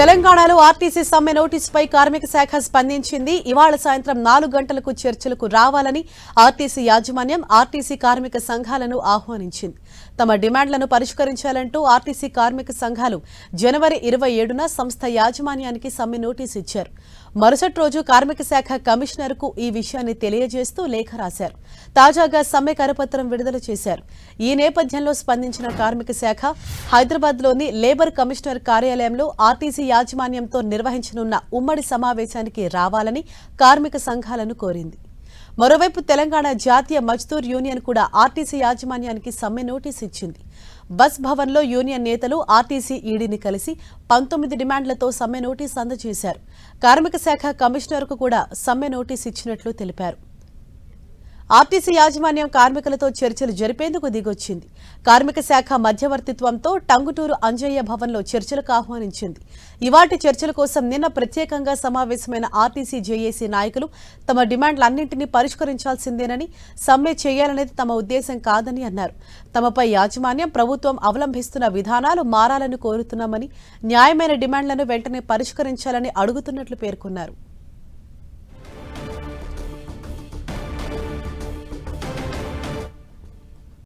తెలంగాణలో ఆర్టీసీ సమ్మె నోటీసుపై కార్మిక శాఖ స్పందించింది. ఇవాళ సాయంత్రం 4 గంటలకు చర్చలకు రావాలని ఆర్టీసీ యాజమాన్యం ఆర్టీసీ కార్మిక సంఘాలను ఆహ్వానించింది. తమ డిమాండ్లను పరిష్కరించాలంటూ ఆర్టీసీ కార్మిక సంఘాలు జనవరి 27న సంస్థ యాజమాన్యానికి సమ్మె నోటీసు ఇచ్చారు. మరుసటి రోజు కార్మిక శాఖ కమిషనర్కు ఈ విషయాన్ని తెలియజేస్తూ లేఖ రాశారు. తాజాగా సమ్మె కరపత్రం విడుదల చేశారు. ఈ నేపథ్యంలో స్పందించిన కార్మిక శాఖ హైదరాబాద్లోని లేబర్ కమిషనర్ కార్యాలయంలో ఆర్టీసీ యాజమాన్యంతో నిర్వహించనున్న ఉమ్మడి సమావేశానికి రావాలని కార్మిక సంఘాలను కోరింది. మరోవైపు తెలంగాణ జాతీయ మజ్దూర్ యూనియన్ కూడా ఆర్టీసీ యాజమాన్యానికి సమ్మె నోటీసు ఇచ్చింది. బస్ భవన్లో యూనియన్ నేతలు ఆర్టీసీ ఈడీని కలిసి 19 డిమాండ్లతో సమ్మె నోటీసు అందజేశారు. కార్మిక శాఖ కమిషనర్కు కూడా సమ్మె నోటీసు ఇచ్చినట్లు తెలిపారు. ఆర్టీసీ యాజమాన్యం కార్మికులతో చర్చలు జరిపేందుకు దిగొచ్చింది. కార్మిక శాఖ మధ్యవర్తిత్వంతో టంగుటూరు అంజయ్య భవన్లో చర్చలకు ఆహ్వానించింది. ఇవాటి చర్చల కోసం నిన్న ప్రత్యేకంగా సమావేశమైన ఆర్టీసీ జేఏసీ నాయకులు తమ డిమాండ్లన్నింటినీ పరిష్కరించాల్సిందేనని, సమ్మె చేయాలనేది తమ ఉద్దేశం కాదని అన్నారు. తమపై యాజమాన్యం ప్రభుత్వం అవలంబిస్తున్న విధానాలు మారాలని కోరుతున్నామని, న్యాయమైన డిమాండ్లను వెంటనే పరిష్కరించాలని అడుగుతున్నట్లు పేర్కొన్నారు.